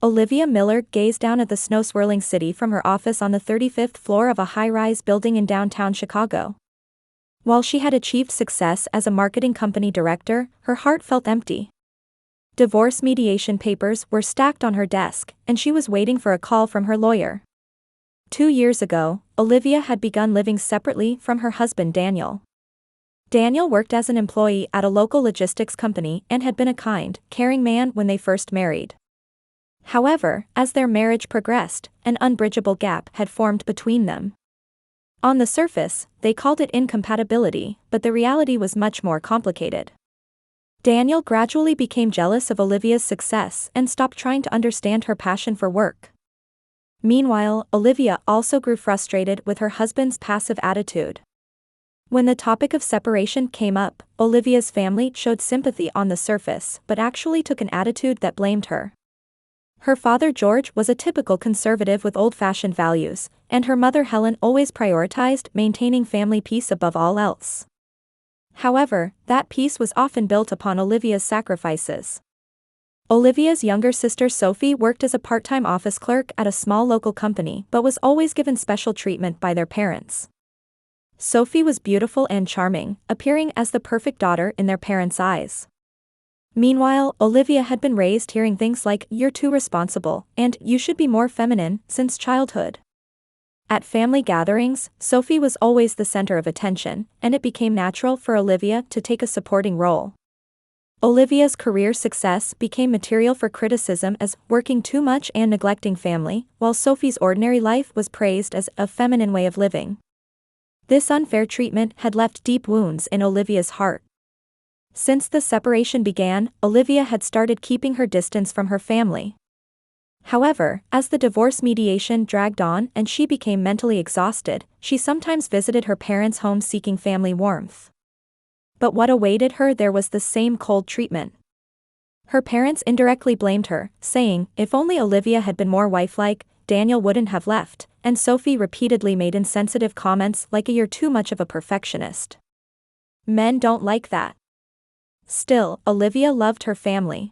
Olivia Miller gazed down at the snow-swirling city from her office on the 35th floor of a high-rise building in downtown Chicago. While she had achieved success as a marketing company director, her heart felt empty. Divorce mediation papers were stacked on her desk, and she was waiting for a call from her lawyer. 2 years ago, Olivia had begun living separately from her husband Daniel. Daniel worked as an employee at a local logistics company and had been a kind, caring man when they first married. However, as their marriage progressed, an unbridgeable gap had formed between them. On the surface, they called it incompatibility, but the reality was much more complicated. Daniel gradually became jealous of Olivia's success and stopped trying to understand her passion for work. Meanwhile, Olivia also grew frustrated with her husband's passive attitude. When the topic of separation came up, Olivia's family showed sympathy on the surface but actually took an attitude that blamed her. Her father George was a typical conservative with old-fashioned values, and her mother Helen always prioritized maintaining family peace above all else. However, that peace was often built upon Olivia's sacrifices. Olivia's younger sister Sophie worked as a part-time office clerk at a small local company but was always given special treatment by their parents. Sophie was beautiful and charming, appearing as the perfect daughter in their parents' eyes. Meanwhile, Olivia had been raised hearing things like, "You're too responsible," and "You should be more feminine," since childhood. At family gatherings, Sophie was always the center of attention, and it became natural for Olivia to take a supporting role. Olivia's career success became material for criticism as working too much and neglecting family, while Sophie's ordinary life was praised as a feminine way of living. This unfair treatment had left deep wounds in Olivia's heart. Since the separation began, Olivia had started keeping her distance from her family. However, as the divorce mediation dragged on and she became mentally exhausted, she sometimes visited her parents' home seeking family warmth. But what awaited her there was the same cold treatment. Her parents indirectly blamed her, saying, if only Olivia had been more wife-like, Daniel wouldn't have left, and Sophie repeatedly made insensitive comments like "You're too much of a perfectionist." Men don't like that. Still, Olivia loved her family.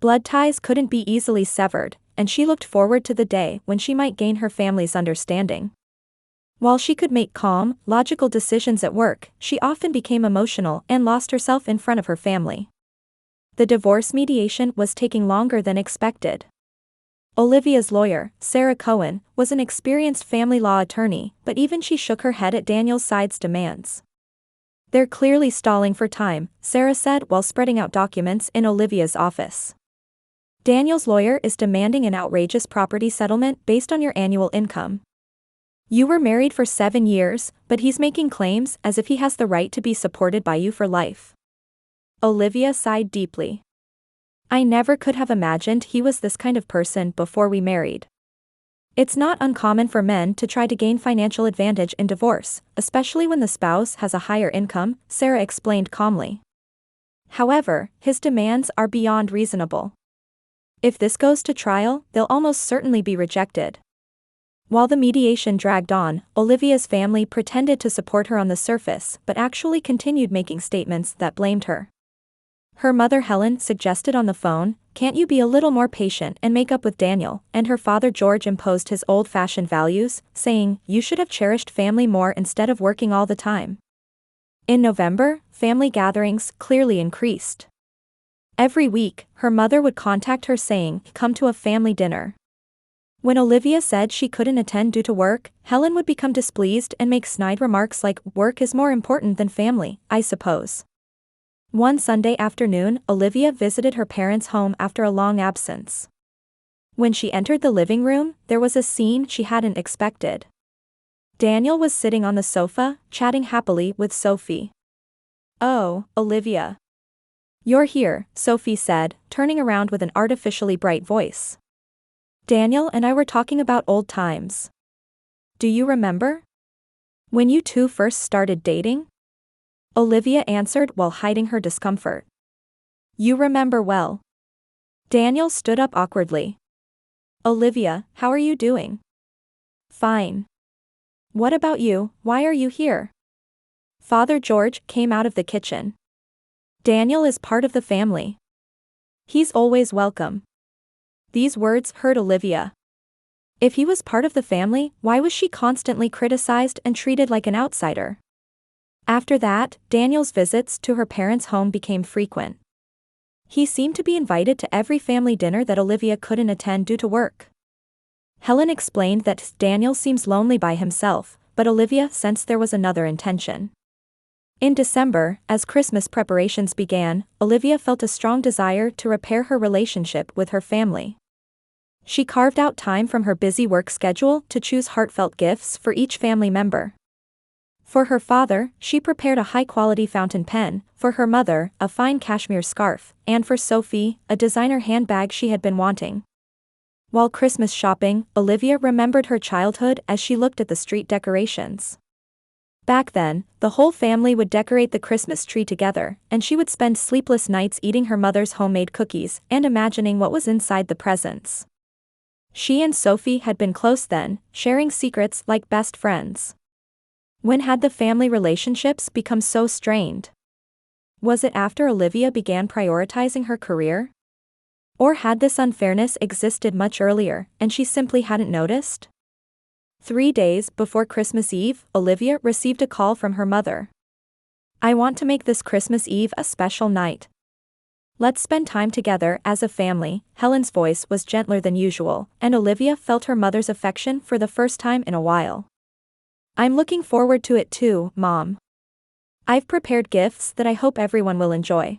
Blood ties couldn't be easily severed, and she looked forward to the day when she might gain her family's understanding. While she could make calm, logical decisions at work, she often became emotional and lost herself in front of her family. The divorce mediation was taking longer than expected. Olivia's lawyer, Sarah Cohen, was an experienced family law attorney, but even she shook her head at Daniel's side's demands. "They're clearly stalling for time," Sarah said while spreading out documents in Olivia's office. "Daniel's lawyer is demanding an outrageous property settlement based on your annual income. You were married for 7 years, but he's making claims as if he has the right to be supported by you for life." Olivia sighed deeply. "I never could have imagined he was this kind of person before we married." It's not uncommon for men to try to gain financial advantage in divorce, especially when the spouse has a higher income, Sarah explained calmly. However, his demands are beyond reasonable. If this goes to trial, they'll almost certainly be rejected. While the mediation dragged on, Olivia's family pretended to support her on the surface but actually continued making statements that blamed her. Her mother Helen suggested on the phone, "Can't you be a little more patient and make up with Daniel?" And her father George imposed his old-fashioned values, saying, "You should have cherished family more instead of working all the time." In November, family gatherings clearly increased. Every week, her mother would contact her saying, "Come to a family dinner." When Olivia said she couldn't attend due to work, Helen would become displeased and make snide remarks like, "Work is more important than family, I suppose." One Sunday afternoon, Olivia visited her parents' home after a long absence. When she entered the living room, there was a scene she hadn't expected. Daniel was sitting on the sofa, chatting happily with Sophie. "Oh, Olivia. You're here," Sophie said, turning around with an artificially bright voice. "Daniel and I were talking about old times. Do you remember? When you two first started dating?" Olivia answered while hiding her discomfort. "You remember well." Daniel stood up awkwardly. "Olivia, how are you doing?" "Fine. What about you, why are you here?" Father George came out of the kitchen. "Daniel is part of the family. He's always welcome." These words hurt Olivia. If he was part of the family, why was she constantly criticized and treated like an outsider? After that, Daniel's visits to her parents' home became frequent. He seemed to be invited to every family dinner that Olivia couldn't attend due to work. Helen explained that Daniel seems lonely by himself, but Olivia sensed there was another intention. In December, as Christmas preparations began, Olivia felt a strong desire to repair her relationship with her family. She carved out time from her busy work schedule to choose heartfelt gifts for each family member. For her father, she prepared a high-quality fountain pen, for her mother, a fine cashmere scarf, and for Sophie, a designer handbag she had been wanting. While Christmas shopping, Olivia remembered her childhood as she looked at the street decorations. Back then, the whole family would decorate the Christmas tree together, and she would spend sleepless nights eating her mother's homemade cookies and imagining what was inside the presents. She and Sophie had been close then, sharing secrets like best friends. When had the family relationships become so strained? Was it after Olivia began prioritizing her career? Or had this unfairness existed much earlier, and she simply hadn't noticed? 3 days before Christmas Eve, Olivia received a call from her mother. "I want to make this Christmas Eve a special night. Let's spend time together as a family." Helen's voice was gentler than usual, and Olivia felt her mother's affection for the first time in a while. "I'm looking forward to it too, Mom. I've prepared gifts that I hope everyone will enjoy.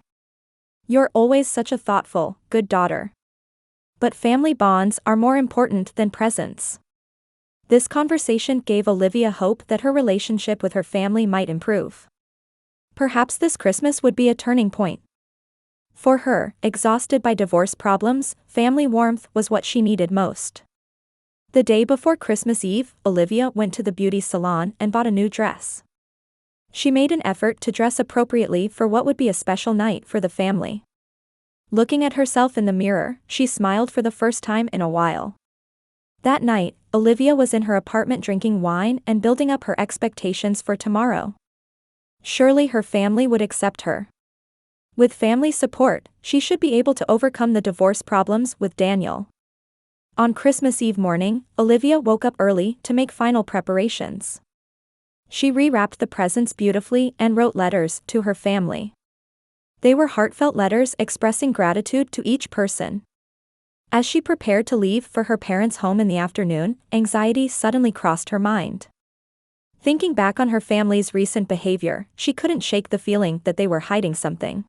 You're always such a thoughtful, good daughter. But family bonds are more important than presents." This conversation gave Olivia hope that her relationship with her family might improve. Perhaps this Christmas would be a turning point. For her, exhausted by divorce problems, family warmth was what she needed most. The day before Christmas Eve, Olivia went to the beauty salon and bought a new dress. She made an effort to dress appropriately for what would be a special night for the family. Looking at herself in the mirror, she smiled for the first time in a while. That night, Olivia was in her apartment drinking wine and building up her expectations for tomorrow. Surely her family would accept her. With family support, she should be able to overcome the divorce problems with Daniel. On Christmas Eve morning, Olivia woke up early to make final preparations. She rewrapped the presents beautifully and wrote letters to her family. They were heartfelt letters expressing gratitude to each person. As she prepared to leave for her parents' home in the afternoon, anxiety suddenly crossed her mind. Thinking back on her family's recent behavior, she couldn't shake the feeling that they were hiding something.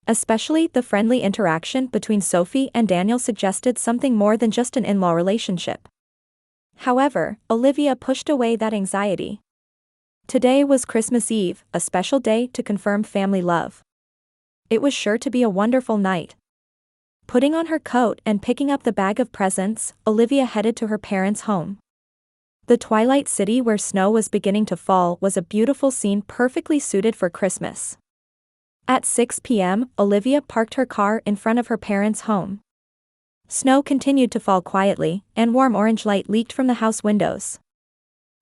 Especially the friendly interaction between Sophie and Daniel suggested something more than just an in-law relationship. However, Olivia pushed away that anxiety. Today was Christmas Eve, a special day to confirm family love. It was sure to be a wonderful night. Putting on her coat and picking up the bag of presents, Olivia headed to her parents' home. The twilight city where snow was beginning to fall was a beautiful scene perfectly suited for Christmas. At 6 p.m., Olivia parked her car in front of her parents' home. Snow continued to fall quietly, and warm orange light leaked from the house windows.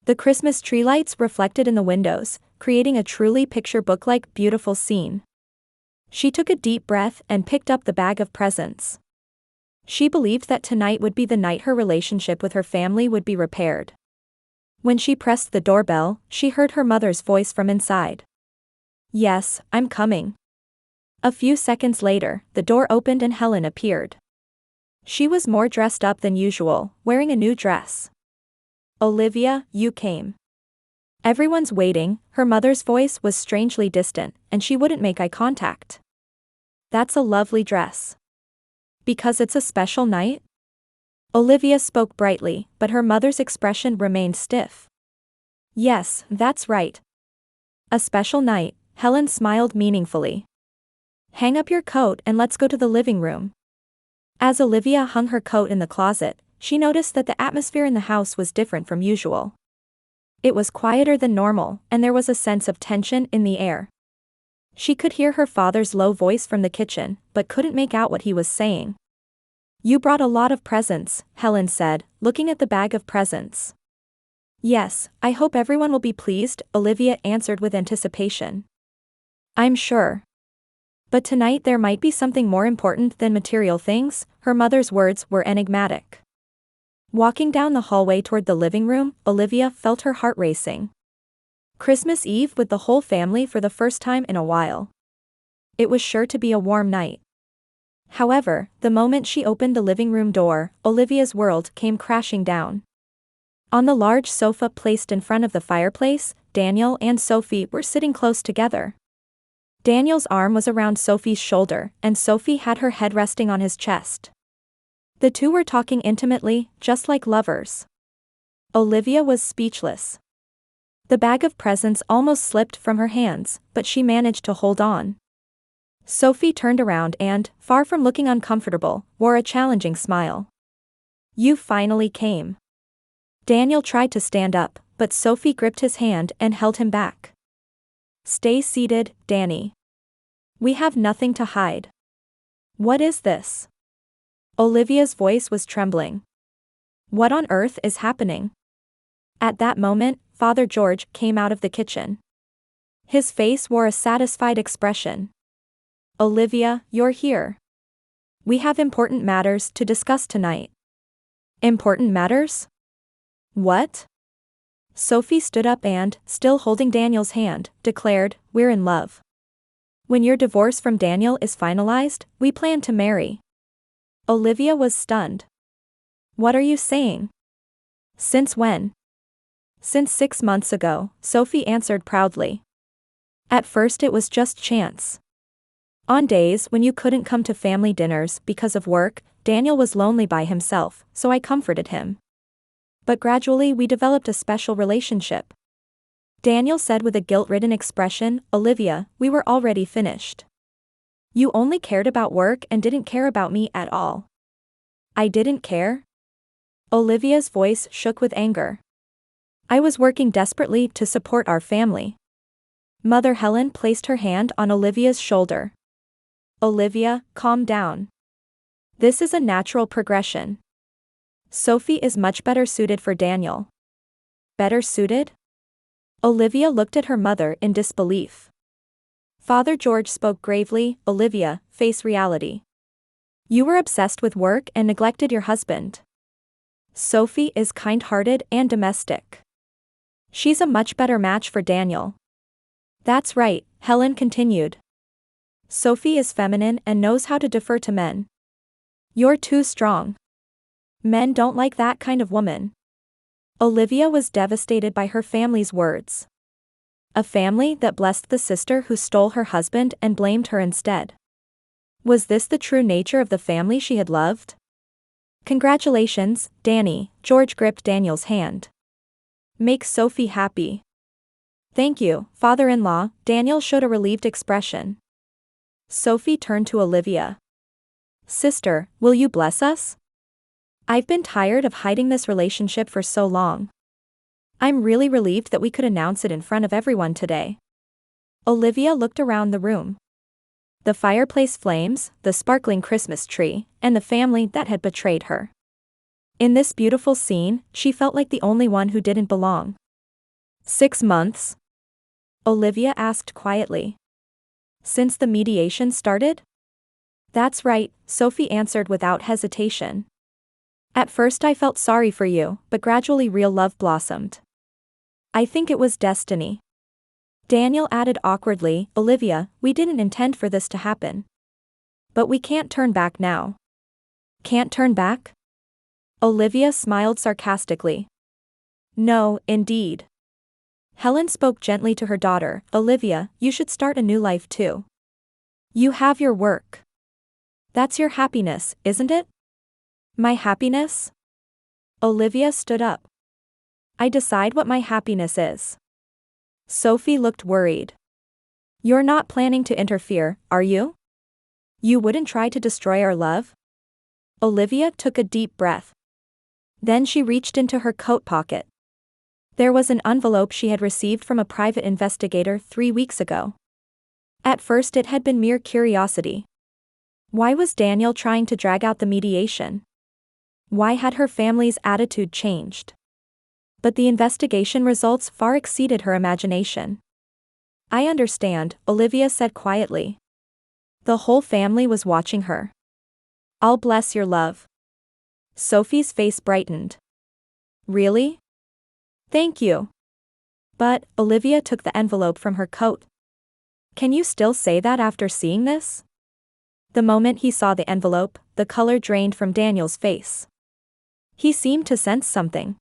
The Christmas tree lights reflected in the windows, creating a truly picture book-like beautiful scene. She took a deep breath and picked up the bag of presents. She believed that tonight would be the night her relationship with her family would be repaired. When she pressed the doorbell, she heard her mother's voice from inside. "Yes, I'm coming." A few seconds later, the door opened and Helen appeared. She was more dressed up than usual, wearing a new dress. "Olivia, you came." "Everyone's waiting." Her mother's voice was strangely distant, and she wouldn't make eye contact. "That's a lovely dress." "Because it's a special night?" Olivia spoke brightly, but her mother's expression remained stiff. "Yes, that's right. A special night." Helen smiled meaningfully. "Hang up your coat and let's go to the living room." As Olivia hung her coat in the closet, she noticed that the atmosphere in the house was different from usual. It was quieter than normal, and there was a sense of tension in the air. She could hear her father's low voice from the kitchen, but couldn't make out what he was saying. "You brought a lot of presents," Helen said, looking at the bag of presents. "Yes, I hope everyone will be pleased," Olivia answered with anticipation. "I'm sure. But tonight there might be something more important than material things, her mother's words were enigmatic. Walking down the hallway toward the living room, Olivia felt her heart racing. Christmas Eve with the whole family for the first time in a while. It was sure to be a warm night. However, the moment she opened the living room door, Olivia's world came crashing down. On the large sofa placed in front of the fireplace, Daniel and Sophie were sitting close together. Daniel's arm was around Sophie's shoulder, and Sophie had her head resting on his chest. The two were talking intimately, just like lovers. Olivia was speechless. The bag of presents almost slipped from her hands, but she managed to hold on. Sophie turned around and, far from looking uncomfortable, wore a challenging smile. "You finally came." Daniel tried to stand up, but Sophie gripped his hand and held him back. "Stay seated, Danny. We have nothing to hide." "What is this?" Olivia's voice was trembling. "What on earth is happening?" At that moment, Father George came out of the kitchen. His face wore a satisfied expression. "Olivia, you're here. We have important matters to discuss tonight." "Important matters? What?" Sophie stood up and, still holding Daniel's hand, declared, "We're in love. When your divorce from Daniel is finalized, we plan to marry." Olivia was stunned. "What are you saying? Since when?" "Since 6 months ago," Sophie answered proudly. "At first it was just chance. On days when you couldn't come to family dinners because of work, Daniel was lonely by himself, so I comforted him. But gradually we developed a special relationship." Daniel said with a guilt-ridden expression, "Olivia, we were already finished. You only cared about work and didn't care about me at all." "I didn't care?" Olivia's voice shook with anger. "I was working desperately to support our family." Mother Helen placed her hand on Olivia's shoulder. "Olivia, calm down. This is a natural progression. Sophie is much better suited for Daniel." "Better suited?" Olivia looked at her mother in disbelief. Father George spoke gravely, "Olivia, face reality. You were obsessed with work and neglected your husband. Sophie is kind-hearted and domestic. She's a much better match for Daniel." "That's right," Helen continued. "Sophie is feminine and knows how to defer to men. You're too strong. Men don't like that kind of woman." Olivia was devastated by her family's words. A family that blessed the sister who stole her husband and blamed her instead. Was this the true nature of the family she had loved? "Congratulations, Danny," George gripped Daniel's hand. "Make Sophie happy." "Thank you, father-in-law," Daniel showed a relieved expression. Sophie turned to Olivia. "Sister, will you bless us? I've been tired of hiding this relationship for so long. I'm really relieved that we could announce it in front of everyone today." Olivia looked around the room. The fireplace flames, the sparkling Christmas tree, and the family that had betrayed her. In this beautiful scene, she felt like the only one who didn't belong. 6 months? Olivia asked quietly. "Since the mediation started?" "That's right," Sophie answered without hesitation. "At first I felt sorry for you, but gradually real love blossomed. I think it was destiny." Daniel added awkwardly, "Olivia, we didn't intend for this to happen. But we can't turn back now." "Can't turn back?" Olivia smiled sarcastically. "No, indeed." Helen spoke gently to her daughter, "Olivia, you should start a new life too. You have your work. That's your happiness, isn't it?" "My happiness?" Olivia stood up. "I decide what my happiness is." Sophie looked worried. "You're not planning to interfere, are you? You wouldn't try to destroy our love?" Olivia took a deep breath. Then she reached into her coat pocket. There was an envelope she had received from a private investigator 3 weeks ago. At first it had been mere curiosity. Why was Daniel trying to drag out the mediation? Why had her family's attitude changed? But the investigation results far exceeded her imagination. "I understand," Olivia said quietly. The whole family was watching her. I'll bless your love. Sophie's face brightened. Really? Thank you. But, Olivia took the envelope from her coat. Can you still say that after seeing this? The moment he saw the envelope, the color drained from Daniel's face. He seemed to sense something.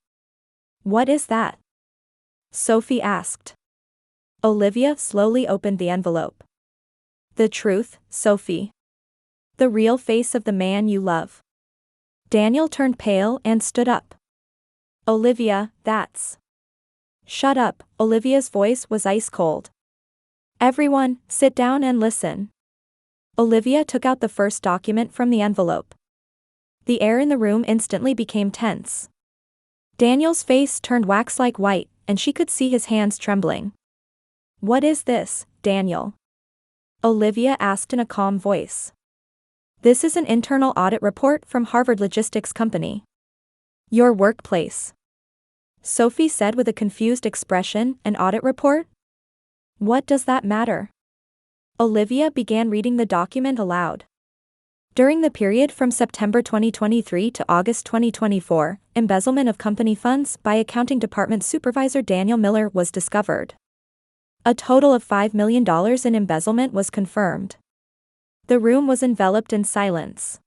What is that? Sophie asked. Olivia slowly opened the envelope. The truth, Sophie. The real face of the man you love. Daniel turned pale and stood up. Olivia, that's... Shut up, Olivia's voice was ice cold. Everyone, sit down and listen. Olivia took out the first document from the envelope. The air in the room instantly became tense. Daniel's face turned wax-like white, and she could see his hands trembling. What is this, Daniel? Olivia asked in a calm voice. This is an internal audit report from Harvard Logistics Company. Your workplace. Sophie said with a confused expression. An audit report? What does that matter? Olivia began reading the document aloud. During the period from September 2023 to August 2024, embezzlement of company funds by Accounting Department Supervisor Daniel Miller was discovered. A total of $5 million in embezzlement was confirmed. The room was enveloped in silence.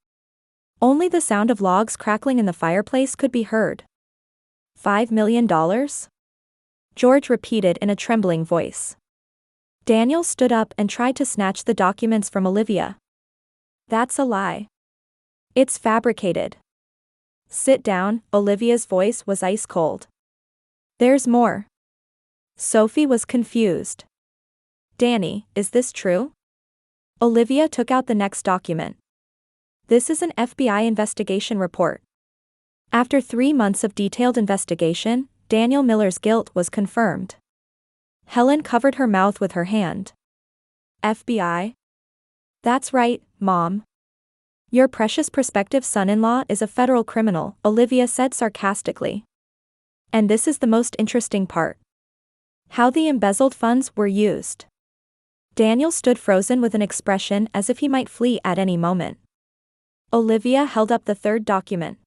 Only the sound of logs crackling in the fireplace could be heard. $5 million? George repeated in a trembling voice. Daniel stood up and tried to snatch the documents from Olivia. That's a lie. It's fabricated. Sit down, Olivia's voice was ice cold. There's more. Sophie was confused. Danny, is this true? Olivia took out the next document. This is an FBI investigation report. After 3 months of detailed investigation, Daniel Miller's guilt was confirmed. Helen covered her mouth with her hand. FBI? That's right, Mom. Your precious prospective son-in-law is a federal criminal, Olivia said sarcastically. And this is the most interesting part. How the embezzled funds were used. Daniel stood frozen with an expression as if he might flee at any moment. Olivia held up the third document.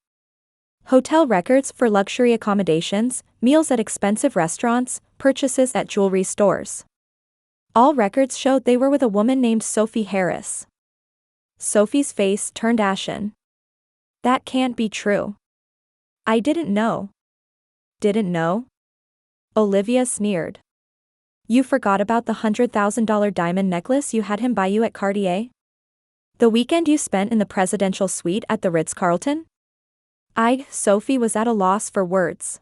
Hotel records for luxury accommodations, meals at expensive restaurants, purchases at jewelry stores. All records showed they were with a woman named Sophie Harris. Sophie's face turned ashen. That can't be true. I didn't know. Didn't know? Olivia sneered. You forgot about the $100,000 diamond necklace you had him buy you at Cartier? The weekend you spent in the presidential suite at the Ritz-Carlton? Sophie was at a loss for words.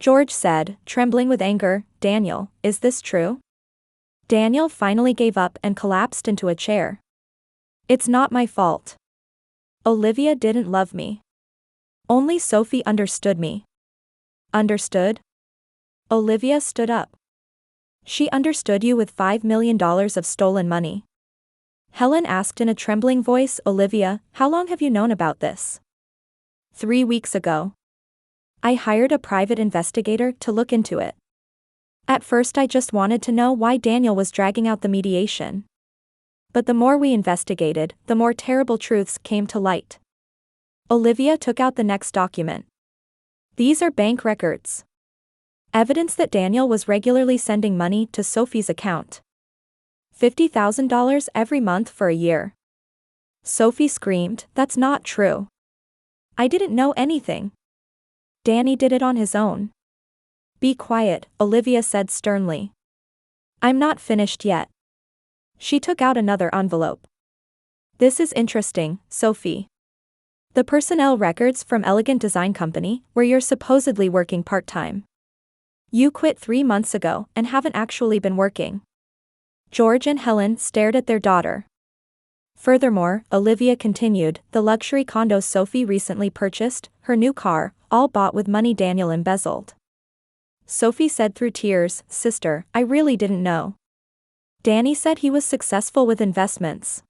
George said, trembling with anger, Daniel, is this true? Daniel finally gave up and collapsed into a chair. It's not my fault. Olivia didn't love me. Only Sophie understood me. Understood? Olivia stood up. She understood you with $5 million of stolen money. Helen asked in a trembling voice, Olivia, how long have you known about this? 3 weeks ago. I hired a private investigator to look into it. At first I just wanted to know why Daniel was dragging out the mediation. But the more we investigated, the more terrible truths came to light. Olivia took out the next document. These are bank records. Evidence that Daniel was regularly sending money to Sophie's account. $50,000 every month for a year. Sophie screamed, that's not true. I didn't know anything. Danny did it on his own. Be quiet, Olivia said sternly. I'm not finished yet. She took out another envelope. This is interesting, Sophie. The personnel records from Elegant Design Company, where you're supposedly working part-time. You quit 3 months ago and haven't actually been working. George and Helen stared at their daughter. Furthermore, Olivia continued, the luxury condos Sophie recently purchased, her new car, all bought with money Daniel embezzled. Sophie said through tears, Sister, I really didn't know. Danny said he was successful with investments.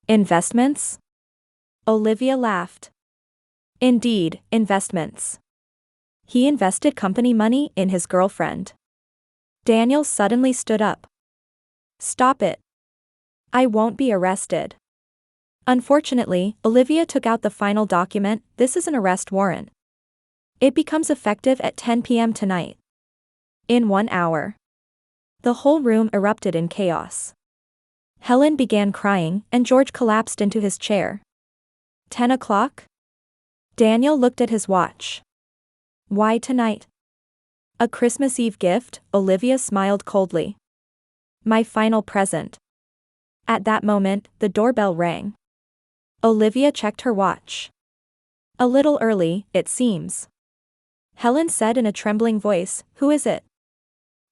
Investments? Olivia laughed. Indeed, investments. He invested company money in his girlfriend. Daniel suddenly stood up. Stop it. I won't be arrested. Unfortunately, Olivia took out the final document. This is an arrest warrant. It becomes effective at 10 p.m. tonight. In 1 hour. The whole room erupted in chaos. Helen began crying, and George collapsed into his chair. 10 o'clock? Daniel looked at his watch. Why tonight? A Christmas Eve gift, Olivia smiled coldly. My final present. At that moment, the doorbell rang. Olivia checked her watch. A little early, it seems. Helen said in a trembling voice, who is it?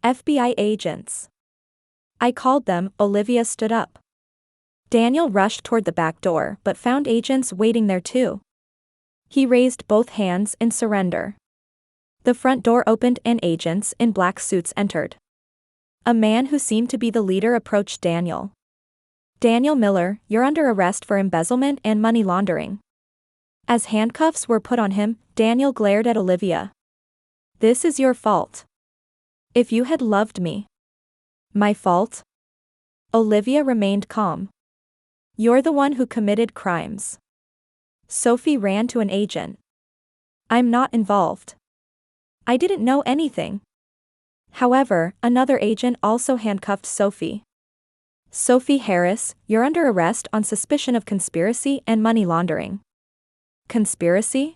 FBI agents. I called them. Olivia stood up. Daniel rushed toward the back door but found agents waiting there too. He raised both hands in surrender. The front door opened and agents in black suits entered. A man who seemed to be the leader approached Daniel. Daniel Miller, you're under arrest for embezzlement and money laundering. As handcuffs were put on him, Daniel glared at Olivia. This is your fault. If you had loved me. My fault? Olivia remained calm. You're the one who committed crimes. Sophie ran to an agent. I'm not involved. I didn't know anything. However, another agent also handcuffed Sophie. Sophie Harris, you're under arrest on suspicion of conspiracy and money laundering. Conspiracy?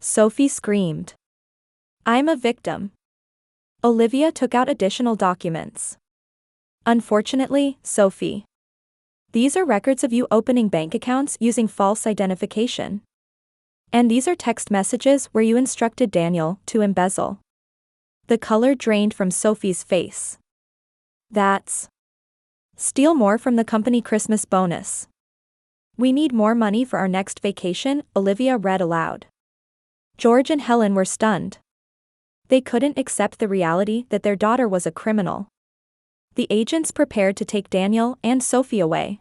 Sophie screamed. I'm a victim. Olivia took out additional documents. Unfortunately, Sophie. These are records of you opening bank accounts using false identification. And these are text messages where you instructed Daniel to embezzle. The color drained from Sophie's face. That's. Steal more from the company Christmas bonus. We need more money for our next vacation, Olivia read aloud. George and Helen were stunned. They couldn't accept the reality that their daughter was a criminal. The agents prepared to take Daniel and Sophie away.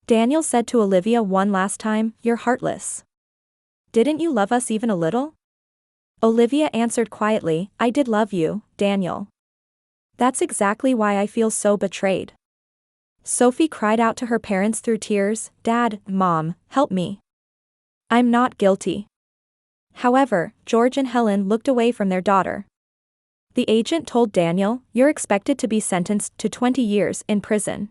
Daniel said to Olivia one last time, you're heartless. Didn't you love us even a little? Olivia answered quietly, I did love you, Daniel. That's exactly why I feel so betrayed. Sophie cried out to her parents through tears, Dad, Mom, help me. I'm not guilty. However, George and Helen looked away from their daughter. The agent told Daniel, you're expected to be sentenced to 20 years in prison.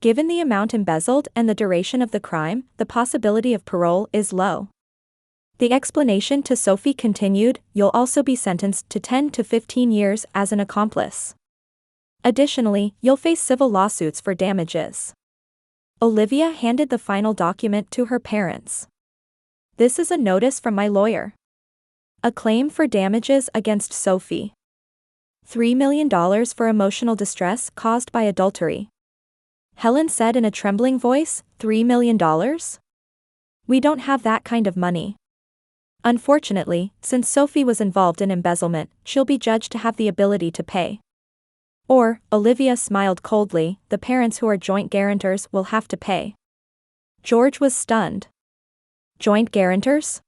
Given the amount embezzled and the duration of the crime, the possibility of parole is low. The explanation to Sophie continued, you'll also be sentenced to 10 to 15 years as an accomplice. Additionally, you'll face civil lawsuits for damages. Olivia handed the final document to her parents. This is a notice from my lawyer. A claim for damages against Sophie. $3 million for emotional distress caused by adultery. Helen said in a trembling voice, $3 million? We don't have that kind of money. Unfortunately, since Sophie was involved in embezzlement, she'll be judged to have the ability to pay. Or, Olivia smiled coldly, the parents who are joint guarantors will have to pay. George was stunned. Joint guarantors?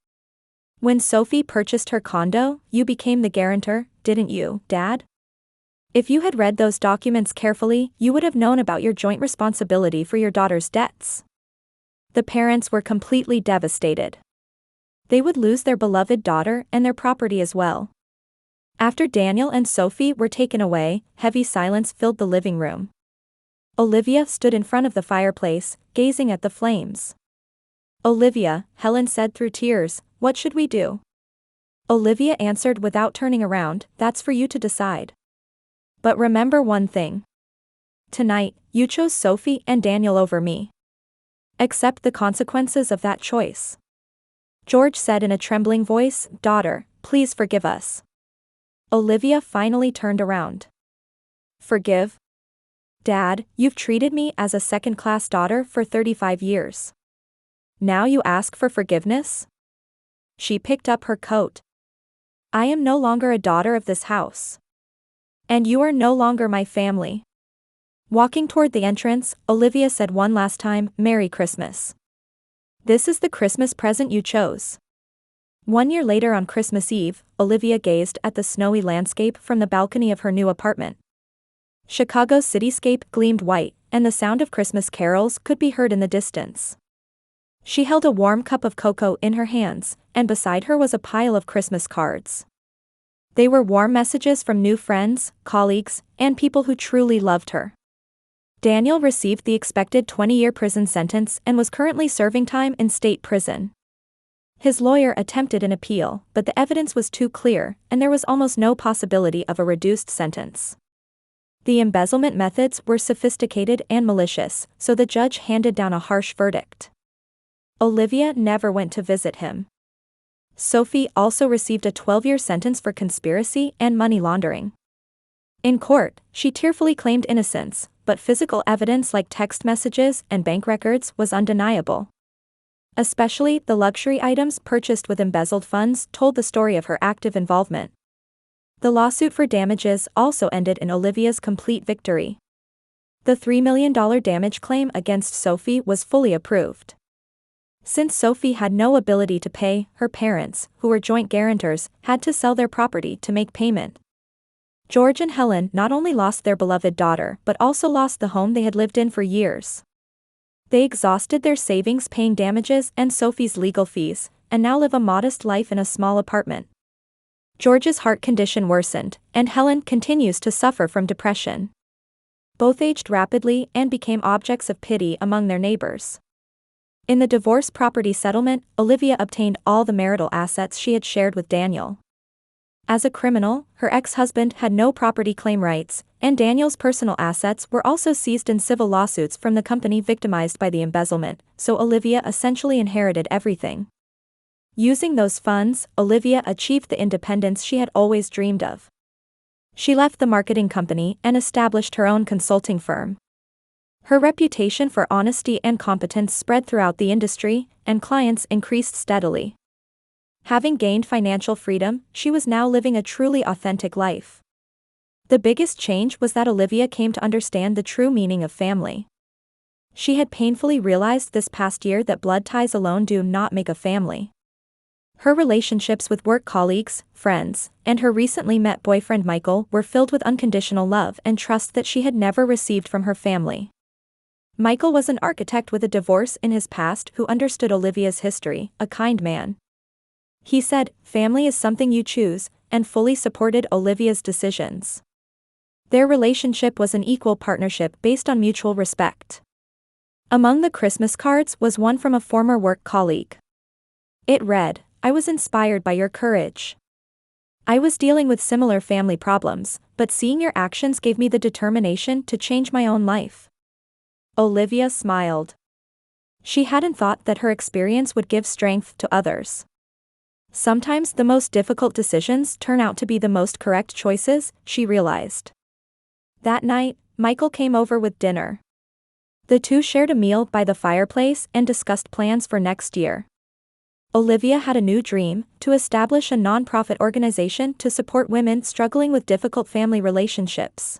When Sophie purchased her condo, you became the guarantor, didn't you, Dad? If you had read those documents carefully, you would have known about your joint responsibility for your daughter's debts. The parents were completely devastated. They would lose their beloved daughter and their property as well. After Daniel and Sophie were taken away, heavy silence filled the living room. Olivia stood in front of the fireplace, gazing at the flames. Olivia, Helen said through tears, what should we do? Olivia answered without turning around, that's for you to decide. But remember one thing. Tonight, you chose Sophie and Daniel over me. Accept the consequences of that choice. George said in a trembling voice, daughter, please forgive us. Olivia finally turned around. Forgive? Dad, you've treated me as a second-class daughter for 35 years. Now you ask for forgiveness? She picked up her coat. I am no longer a daughter of this house. And you are no longer my family. Walking toward the entrance, Olivia said one last time, Merry Christmas. This is the Christmas present you chose. 1 year later on Christmas Eve, Olivia gazed at the snowy landscape from the balcony of her new apartment. Chicago's cityscape gleamed white, and the sound of Christmas carols could be heard in the distance. She held a warm cup of cocoa in her hands, and beside her was a pile of Christmas cards. They were warm messages from new friends, colleagues, and people who truly loved her. Daniel received the expected 20-year prison sentence and was currently serving time in state prison. His lawyer attempted an appeal, but the evidence was too clear, and there was almost no possibility of a reduced sentence. The embezzlement methods were sophisticated and malicious, so the judge handed down a harsh verdict. Olivia never went to visit him. Sophie also received a 12-year sentence for conspiracy and money laundering. In court, she tearfully claimed innocence, but physical evidence like text messages and bank records was undeniable. Especially the luxury items purchased with embezzled funds told the story of her active involvement. The lawsuit for damages also ended in Olivia's complete victory. The $3 million damage claim against Sophie was fully approved. Since Sophie had no ability to pay, her parents, who were joint guarantors, had to sell their property to make payment. George and Helen not only lost their beloved daughter but also lost the home they had lived in for years. They exhausted their savings paying damages and Sophie's legal fees, and now live a modest life in a small apartment. George's heart condition worsened, and Helen continues to suffer from depression. Both aged rapidly and became objects of pity among their neighbors. In the divorce property settlement, Olivia obtained all the marital assets she had shared with Daniel. As a criminal, her ex-husband had no property claim rights, and Daniel's personal assets were also seized in civil lawsuits from the company victimized by the embezzlement, so Olivia essentially inherited everything. Using those funds, Olivia achieved the independence she had always dreamed of. She left the marketing company and established her own consulting firm. Her reputation for honesty and competence spread throughout the industry, and clients increased steadily. Having gained financial freedom, she was now living a truly authentic life. The biggest change was that Olivia came to understand the true meaning of family. She had painfully realized this past year that blood ties alone do not make a family. Her relationships with work colleagues, friends, and her recently met boyfriend Michael were filled with unconditional love and trust that she had never received from her family. Michael was an architect with a divorce in his past who understood Olivia's history, a kind man. He said, "Family is something you choose," and fully supported Olivia's decisions. Their relationship was an equal partnership based on mutual respect. Among the Christmas cards was one from a former work colleague. It read, "I was inspired by your courage. I was dealing with similar family problems, but seeing your actions gave me the determination to change my own life." Olivia smiled. She hadn't thought that her experience would give strength to others. Sometimes the most difficult decisions turn out to be the most correct choices, she realized. That night, Michael came over with dinner. The two shared a meal by the fireplace and discussed plans for next year. Olivia had a new dream, to establish a non-profit organization to support women struggling with difficult family relationships.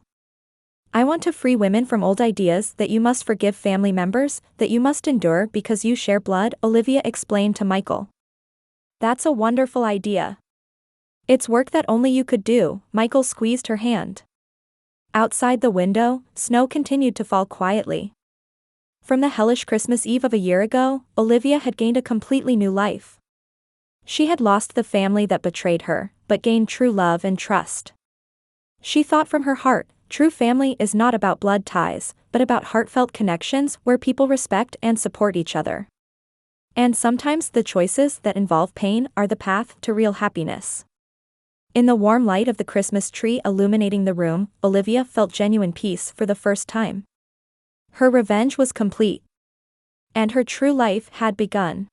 "I want to free women from old ideas that you must forgive family members, that you must endure because you share blood," Olivia explained to Michael. "That's a wonderful idea. It's work that only you could do," Michael squeezed her hand. Outside the window, snow continued to fall quietly. From the hellish Christmas Eve of a year ago, Olivia had gained a completely new life. She had lost the family that betrayed her, but gained true love and trust. She thought from her heart, true family is not about blood ties, but about heartfelt connections where people respect and support each other. And sometimes the choices that involve pain are the path to real happiness. In the warm light of the Christmas tree illuminating the room, Olivia felt genuine peace for the first time. Her revenge was complete. And her true life had begun.